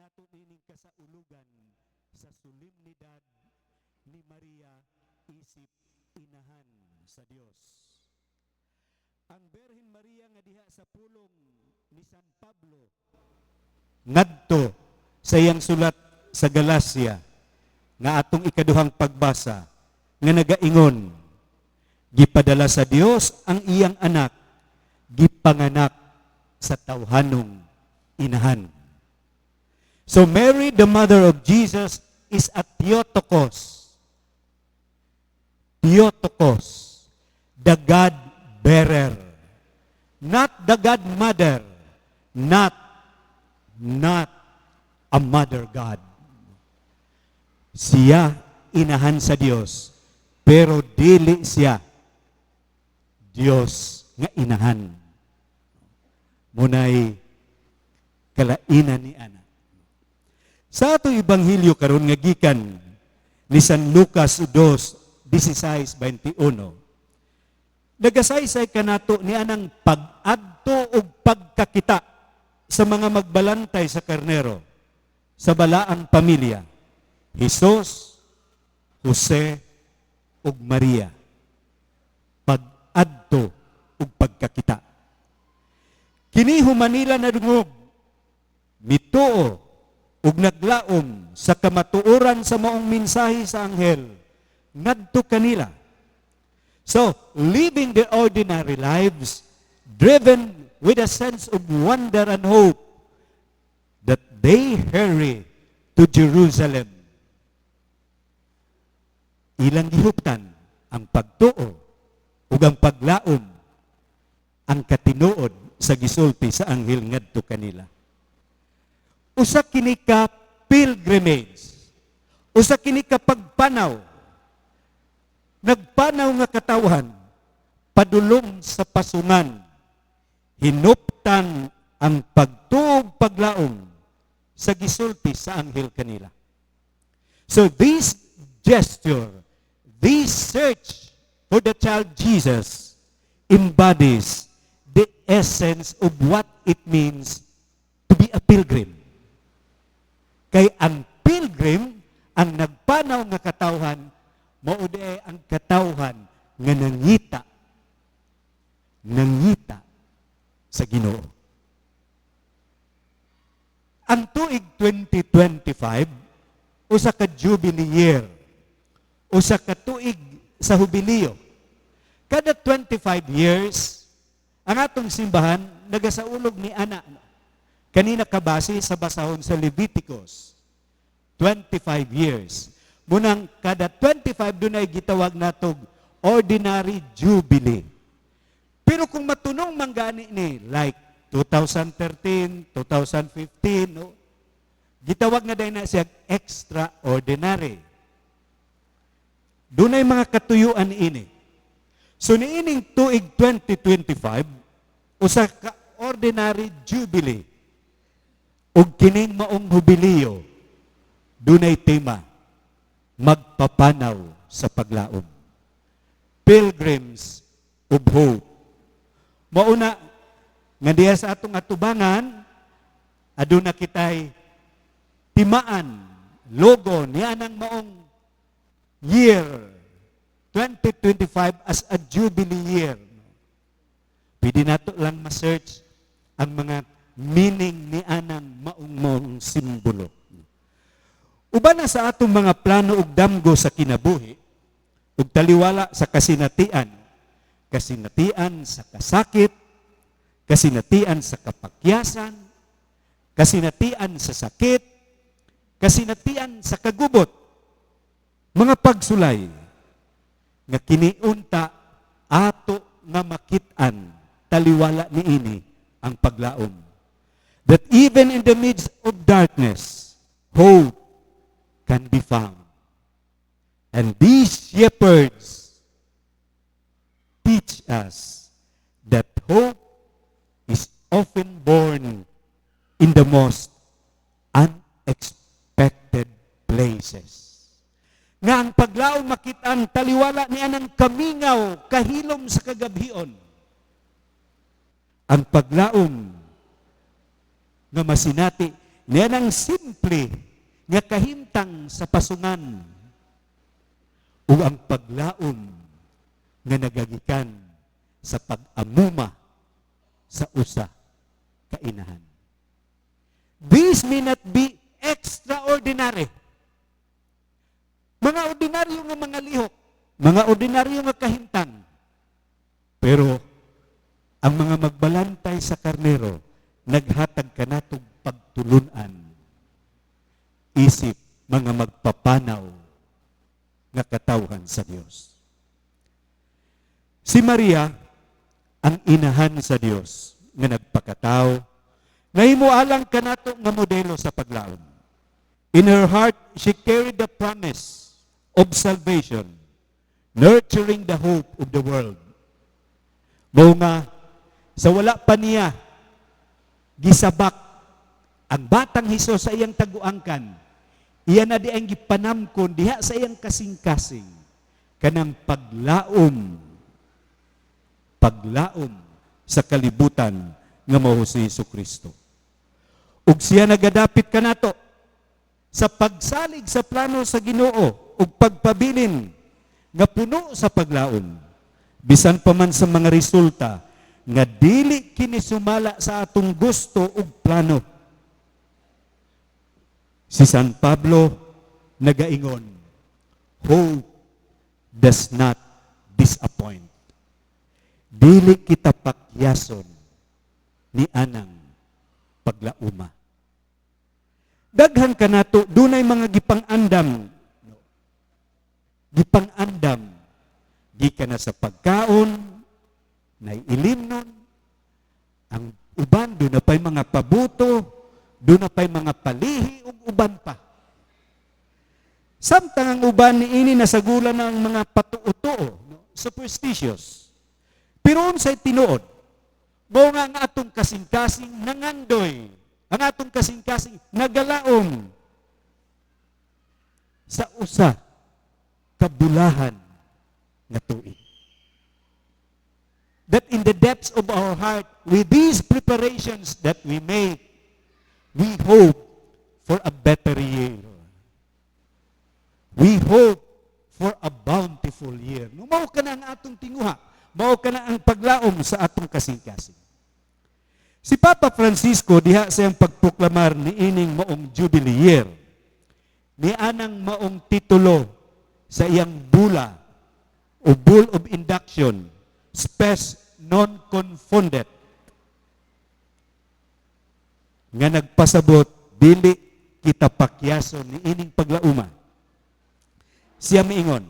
nato nining kasaulugan sa solemnidad ni Maria isip inahan sa Dios. Ang Birhen Maria nga diha sa pulong ni San Pablo ngadto sa iyang sulat sa Galacia nga atong ikaduhang pagbasa nga nagaingon, gipadala sa Dios ang iyang anak, gipanganak sa tawhanong inahan. So Mary, the mother of Jesus, is a Theotokos. Theotokos, the God-bearer. Not the God-mother. Not a mother God. Siya inahan sa Dios, pero dili siya Dios nga inahan. Munay kalainan ni ana. Sa ato Ebanghelyo karon nga gikan ni San Lucas 2:16-21, nagasaysay kanato ni anang pag-adto ug pagkakita sa mga magbalantay sa karnero sa balaang pamilya, Hesus, Jose ug Maria. Pag-adto ug pagkakita. Kini humanila na dungog, mituo ug naglaom sa kamatuoran sa maong mensahe sa anghel ngadto kanila. So, living the ordinary lives, driven with a sense of wonder and hope that they hurry to Jerusalem. Ilang gihuptan ang pagtuo ug ang paglaom, ang katinuod sa gisulti sa anghel ngadto kanila. Usa kini ka pilgrimage. Usa kini ka pagpanaw. Nagpanaw nga katawhan padulong sa pasungan. Hinuptan ang pagtuog paglaom sa gisulti sa anghel kanila. So this gesture, this search for the child Jesus embodies the essence of what it means to be a pilgrim. Kay ang pilgrim, ang nagpanaw nga katawhan, mauday ang katawhan nga nangita sa Ginoo. Ang tuig 2025, usa ka jubilee year, usa ka tuig sa hubilyo. Kada 25 years, ang atong simbahan nagasaulog ni ana. Kanina kabase sa basahon sa Leviticus, 25 years. Munang kada 25 dunay gitawag natog ordinary jubilee. Pero kung matunong manggani ni, like 2013, 2015, no, gitawag na din na siya extraordinary. Dunay mga katuyuan ini. So niining tuig 2025, usa ka ordinary jubilee. Ug kining maong hubiliyo, dunay tema, magpapanaw sa paglaom. Pilgrims of hope. Mauna, nga diya sa atong atubangan, aduna kitay timaan, logo niya ng maong year 2025 as a jubilee year. Pwede nato lang ma-search ang mga meaning ni anang maong simbolo. Uban na sa atong mga plano ug damgo sa kinabuhi, ug taliwala sa kasinatian sa kasakit, kasinatian sa kapakyasan, kasinatian sa sakit, kasinatian sa kagubot, mga pagsulay, nga kiniunta ato nga makit-an, taliwala niini ang paglaom. That even in the midst of darkness, hope can be found. And these shepherds teach us that hope is often born in the most unexpected places. Nga ang paglaom makitaan, taliwala ni anang kamingaw, kahilom sa kagabhion. Ang paglaom nga masinati niya ng simple nga kahimtang sa pasungan o ang paglaom nga nagagikan sa pag-amuma sa usa ka inahan. This may not be extraordinary. Mga ordinaryo nga mga lihok, mga ordinaryo nga kahimtang. Pero ang mga magbalantay sa karnero, naghatag ka natong pagtulunan. Isip mga magpapanaw nga katawhan sa Dios. Si Maria, ang inahan sa Dios, nga nagpakataw, nahimualang kanato nga modelo sa paglaom. In her heart, she carried the promise of salvation, nurturing the hope of the world. Mao nga, sa wala pa niya, gisabak ang batang Hesus sa iyang taguangkan, iyan na di ang gipanamkon diha sa iyang kasing-kasing, kanang paglaom sa kalibutan nga mao si Jesucristo. Ug siya nagadapit kanato sa pagsalig sa plano sa Ginoo ug pagpabilin nga puno sa paglaom, bisan pa man sa mga resulta nga dili kini sumala sa atong gusto ug plano. Si San Pablo nagaingon, hope does not disappoint. Dili kita pakyason ni anang paglauma. Daghan kanato dunay mga gipang-andam. Gikan na sa pagkaon, naiilimnon, ang uban doon na pa'y mga pabuto, doon na pa'y mga palihi, ug uban pa. Samtang ang uban ni ini nasagulan ng mga patuo-tuo, superstitious. Pero unsay tinuod, mao nga ang atong kasing-kasing nangandoy, ang atong kasing-kasing nagalaom sa usa kabulahan nga tuig. That in the depths of our heart, with these preparations that we make, we hope for a better year. We hope for a bountiful year. No, mao ka na ang atong tinguha. Mao ka na ang paglaom sa atong kasing-kasing. Si Papa Francisco, diha sa iyang pagproklamar ni ining maong Jubilee Year, ni anang maong titulo sa iyang bula o Bull of Induction, Spes non confunded, nga nagpasabot, dili kita pakyason ni ining paglauma. Siya miingon,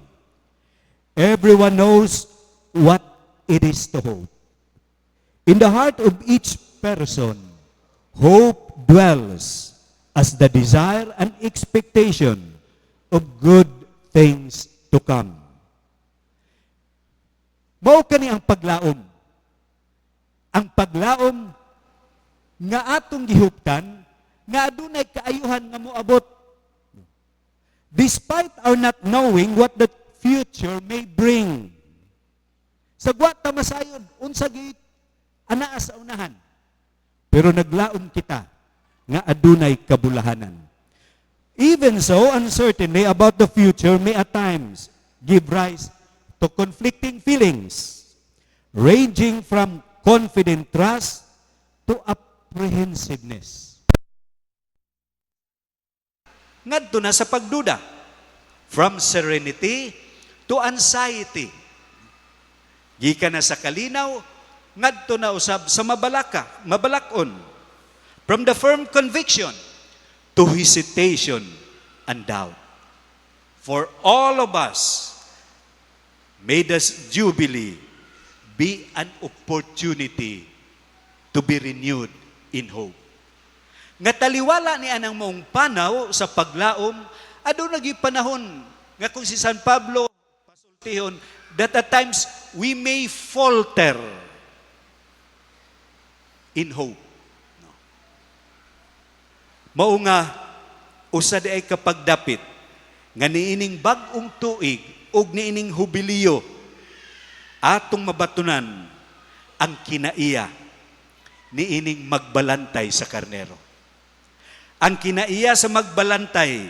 everyone knows what it is to hope. In the heart of each person, hope dwells as the desire and expectation of good things to come. Mao kani ang paglaom. Ang paglaom nga atong gihuptan, nga adunay kaayuhan nga moabot. Despite our not knowing what the future may bring. Sagwa ta masayod, unsa gid anaa sa unahan. Pero naglaom kita nga adunay kabulahanan. Even so, uncertainty about the future may at times give rise to conflicting feelings, ranging from confident trust to apprehensiveness. Ngadto na sa pagduda, from serenity to anxiety. Gikan na sa kalinaw, ngadto na usab sa mabalakon. From the firm conviction to hesitation and doubt. For all of us, may this Jubilee be an opportunity to be renewed in hope. Nga taliwala ni anang mong panaw sa paglaom, aduna gyud panahon nga kung si San Pablo pasultihon, that at times we may falter in hope. No. Mao nga usa di ay kapagdapit nga niining bag-ong tuig ug niining hubiliyo atong mabatunan ang kinaiya niining magbalantay sa karnero. Ang kinaiya sa magbalantay,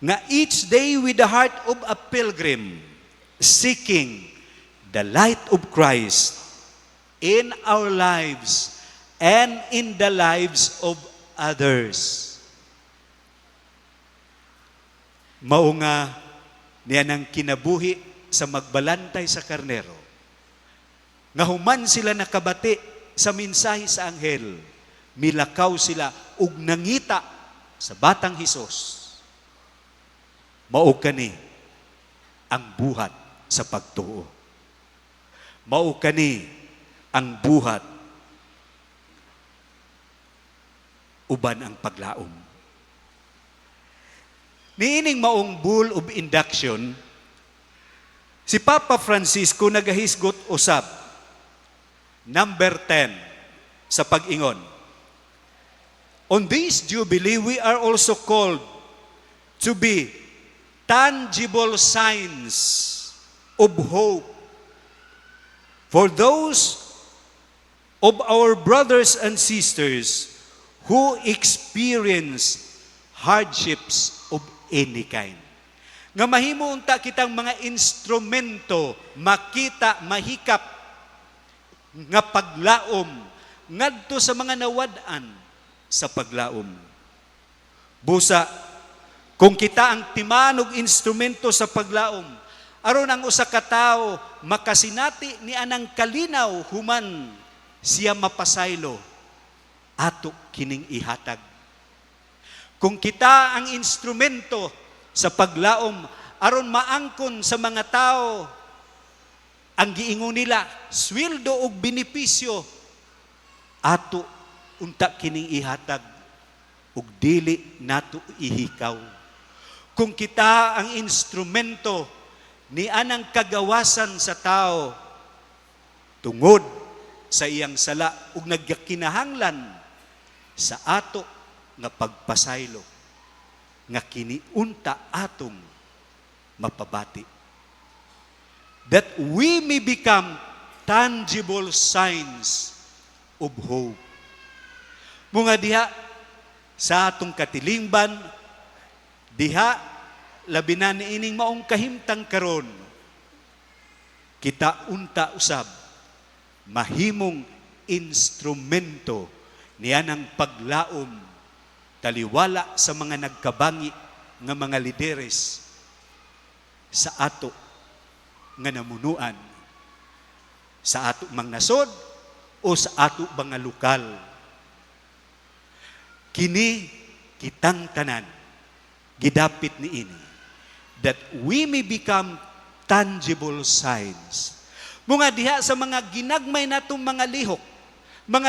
nga each day with the heart of a pilgrim, seeking the light of Christ in our lives and in the lives of others. Mao nga niya ng kinabuhi sa magbalantay sa karnero. Nga human sila nakabati sa mensahe sa anghel, milakaw sila ug nangita sa batang Hesus. Mao kani ang buhat sa pagtuo. Mao kani ang buhat uban ang paglaom. Niining maong bull of induction, si Papa Francisco nagahisgot usab, number 10 sa pag-ingon. On this Jubilee, we are also called to be tangible signs of hope for those of our brothers and sisters who experience hardships of any kind. Nga mahimo unta kitang mga instrumento makita, mahikap nga paglaom ngadto sa mga nawad-an sa paglaom. Busa, kung kita ang timanog instrumento sa paglaom, aron ang usa ka tawo makasinati ni anang kalinaw human siya mapasaylo, ato kining ihatag. Kung kita ang instrumento sa paglaom, aron maangkon sa mga tao ang giingon nila, sweldo o benepisyo, ato unta kining ihatag ug dili nato ihikaw. Kung kita ang instrumento ni anang kagawasan sa tao tungod sa iyang sala ug nagkinahanglan sa ato nga pagpasaylo nga kiniunta atong mapabati, that we may become tangible signs of hope. Mga diha sa atong katilingban, diha labi na niining maong kahimtang karon, kita unta usab mahimong instrumento niya ng paglaom taliwala sa mga nagkabangi nga mga lideres sa ato nga namunuan sa ato mang nasod o sa ato mga lokal. Kini kitang tanan gidapit niini that we may become tangible signs. Mga diha sa mga ginagmay natong mga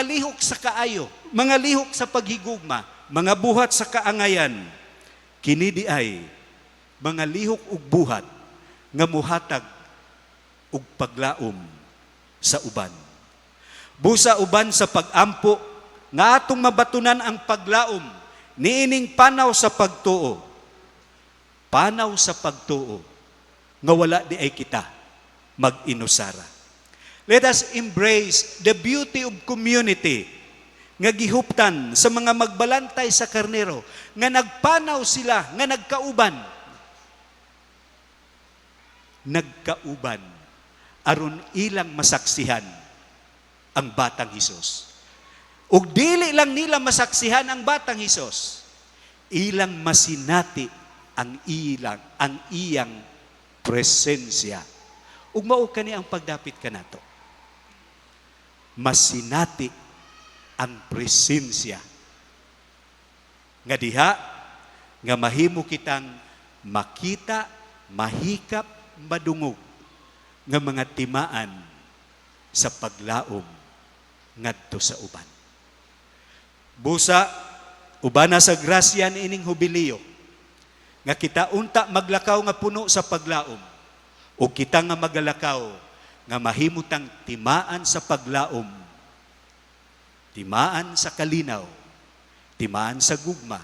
lihok sa kaayo, mga lihok sa paghigugma, mga buhat sa kaangayan, kini di ay mga lihok ug buhat nga muhatag ug paglaom sa uban. Busa uban sa pagampo nga atong mabatunan ang paglaom niining panaw sa pagtuo. Panaw sa pagtuo nga wala di ay kita mag-inusara. Let us embrace the beauty of community nga gihuptan sa mga magbalantay sa karnero, nga nagpanaw sila, nga nagkauban, aron ilang masaksihan ang batang Hesus. Ug dili lang nila masaksihan ang batang Hesus, ilang masinati ang iyang presensya. Ug mao kani ang pagdapit kanato. Masinati ang presensya nga diha nga mahimo kitang makita, mahikap, madungog nga mga timaan sa paglaom ngadto sa uban. Busa ubana sa grasya niining Jubileo nga kita unta maglakaw nga puno sa paglaom o kita nga magalakaw nga mahimutang timaan sa paglaom, timaan sa kalinaw, timaan sa gugma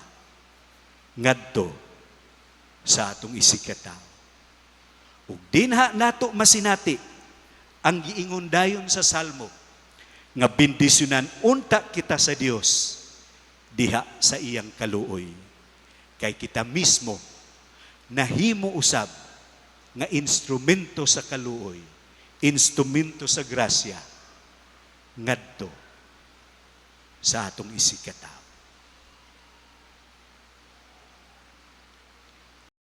ngadto sa atong isikataw. Ug dinha nato masinati ang giingon dayon sa Salmo nga bendisyonan unta kita sa Dios diha sa iyang kaluoy. Kay kita mismo nahimo usab nga instrumento sa kaluoy, instrumento sa grasya ngadto sa atong isikataw.